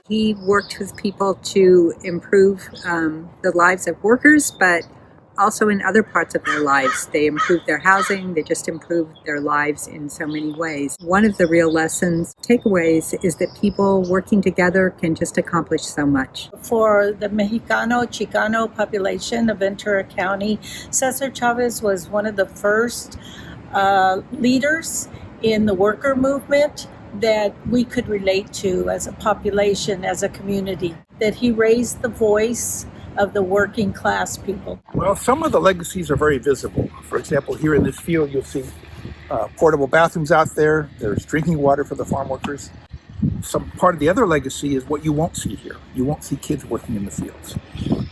He worked with people to improve the lives of workers, but also in other parts of their lives. They improved their housing, they just improved their lives in so many ways. One of the real lessons, takeaways, is that people working together can just accomplish so much. For the Mexicano Chicano population of Ventura County, Cesar Chavez was one of the first leaders in the worker movement that we could relate to as a population, as a community, that he raised the voice of the working class people. Well, some of the legacies are very visible. For example, here in this field, you'll see portable bathrooms out there. There's drinking water for the farm workers. Some part of the other legacy is what you won't see here. You won't see kids working in the fields.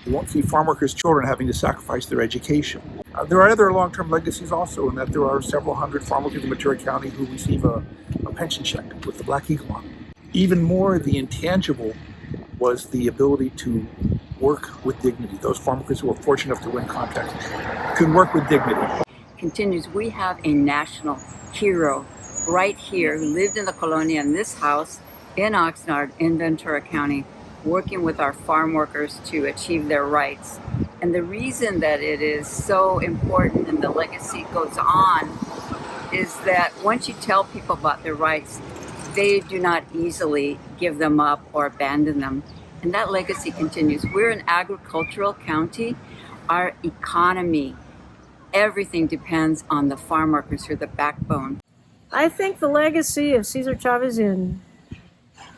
You won't see farm workers' children having to sacrifice their education. There are other long-term legacies also, in that there are several hundred farm workers in Ventura County who receive a pension check with the Black Eagle on it. Even more, the intangible was the ability to work with dignity. Those farm workers who were fortunate enough to win contracts could work with dignity. Continues, we have a national hero right here who lived in the colonia in this house in Oxnard in Ventura County, working with our farm workers to achieve their rights. And the reason that it is so important and the legacy goes on is that once you tell people about their rights, they do not easily give them up or abandon them. And that legacy continues. We're an agricultural county. Our economy, everything depends on the farm workers who are the backbone. I think the legacy of Cesar Chavez in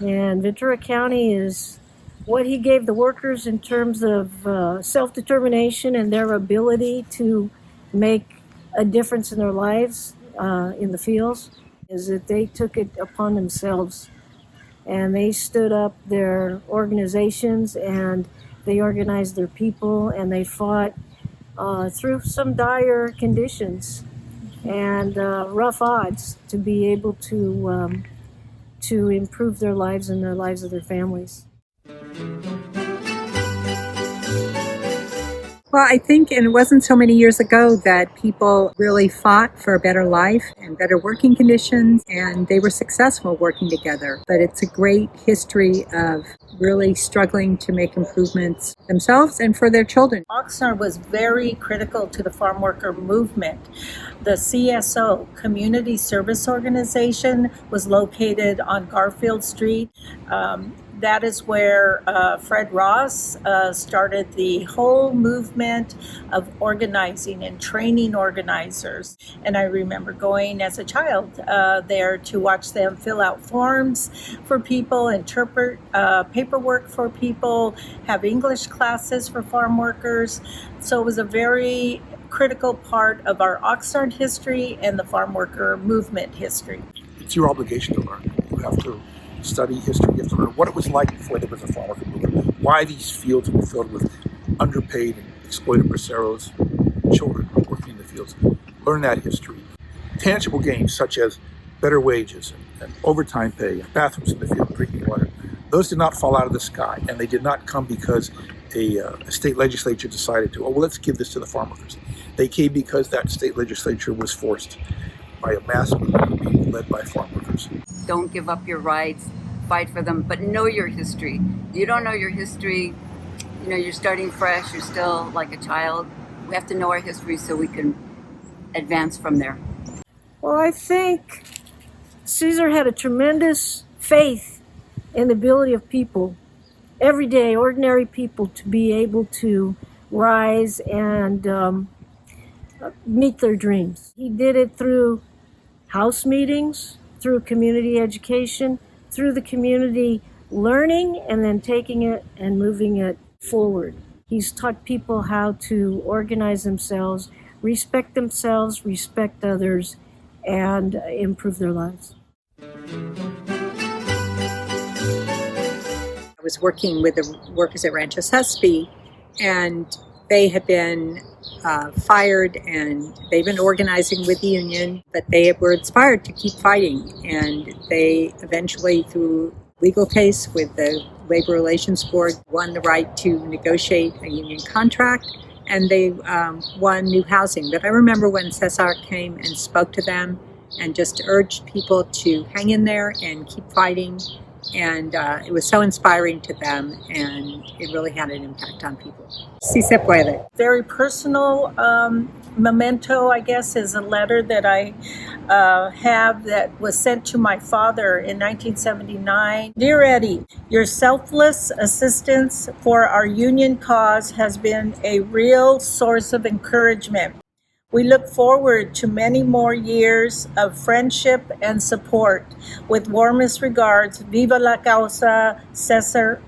Ventura County is what he gave the workers in terms of self-determination and their ability to make a difference in their lives in the fields, is that they took it upon themselves and they stood up their organizations and they organized their people and they fought through some dire conditions and rough odds to be able to improve their lives and the lives of their families. Well, I think, and it wasn't so many years ago, that people really fought for a better life and better working conditions, and they were successful working together. But it's a great history of really struggling to make improvements themselves and for their children. Oxnard was very critical to the farm worker movement. The CSO, Community Service Organization, was located on Garfield Street. That is where Fred Ross started the whole movement of organizing and training organizers. And I remember going as a child there to watch them fill out forms for people, interpret paperwork for people, have English classes for farm workers. So it was a very critical part of our Oxnard history and the farm worker movement history. It's your obligation to learn. You have to study history. You have to learn what it was like before there was a farm worker movement, why these fields were filled with underpaid and exploited braceros, children working in the fields. Learn that history. Tangible gains such as better wages and overtime pay, and bathrooms in the field, drinking water, those did not fall out of the sky, and they did not come because a state legislature decided to, let's give this to the farm workers. They came because that state legislature was forced by a mass movement being led by farm workers. Don't give up your rights, fight for them, but know your history. You don't know your history, you're starting fresh, you're still like a child. We have to know our history so we can advance from there. Well, I think Cesar had a tremendous faith in the ability of people, everyday, ordinary people, to be able to rise and meet their dreams. He did it through house meetings, through community education, through the community learning and then taking it and moving it forward. He's taught people how to organize themselves, respect others, and improve their lives. I was working with the workers at Rancho Sespe, and they had been fired, and they've been organizing with the union, but they were inspired to keep fighting. And they eventually, through legal case with the Labor Relations Board, won the right to negotiate a union contract, and they won new housing. But I remember when Cesar came and spoke to them and just urged people to hang in there and keep fighting And it was so inspiring to them, and it really had an impact on people. Si se puede. Very personal memento, I guess, is a letter that I have that was sent to my father in 1979. Dear Eddie, your selfless assistance for our union cause has been a real source of encouragement. We look forward to many more years of friendship and support. With warmest regards, Viva la causa, Cesar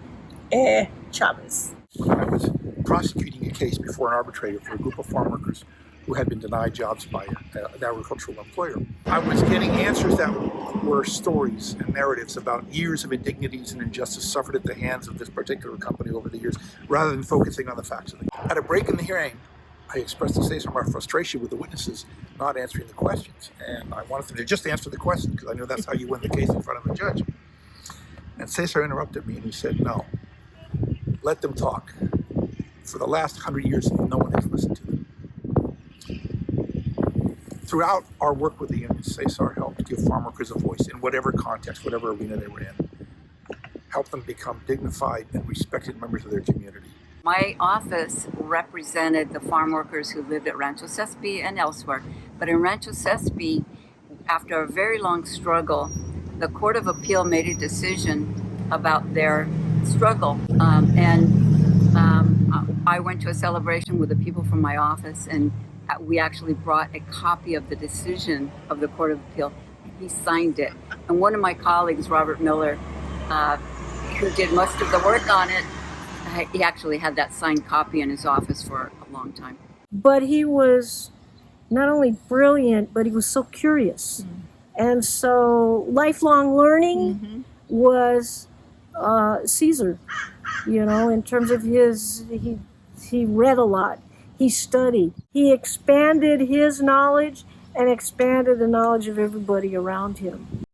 Chavez. I was prosecuting a case before an arbitrator for a group of farm workers who had been denied jobs by an agricultural employer. I was getting answers that were stories and narratives about years of indignities and injustice suffered at the hands of this particular company over the years, rather than focusing on the facts of the case. At a break in the hearing, I expressed to Cesar my frustration with the witnesses not answering the questions. And I wanted them to just answer the question because I knew that's how you win the case in front of the judge. And Cesar interrupted me and he said, no, let them talk. For the last 100 years, no one has listened to them. Throughout our work with the union, Cesar helped give farm workers a voice in whatever context, whatever arena they were in. Help them become dignified and respected members of their community. My office represented the farm workers who lived at Rancho Cespi and elsewhere. But in Rancho Cespi, after a very long struggle, the Court of Appeal made a decision about their struggle. I went to a celebration with the people from my office, and we actually brought a copy of the decision of the Court of Appeal. He signed it. And one of my colleagues, Robert Miller, who did most of the work on it, he actually had that signed copy in his office for a long time. But he was not only brilliant, but he was so curious. And so lifelong learning was Cesar, you know, in terms of he read a lot, he studied, he expanded his knowledge and expanded the knowledge of everybody around him.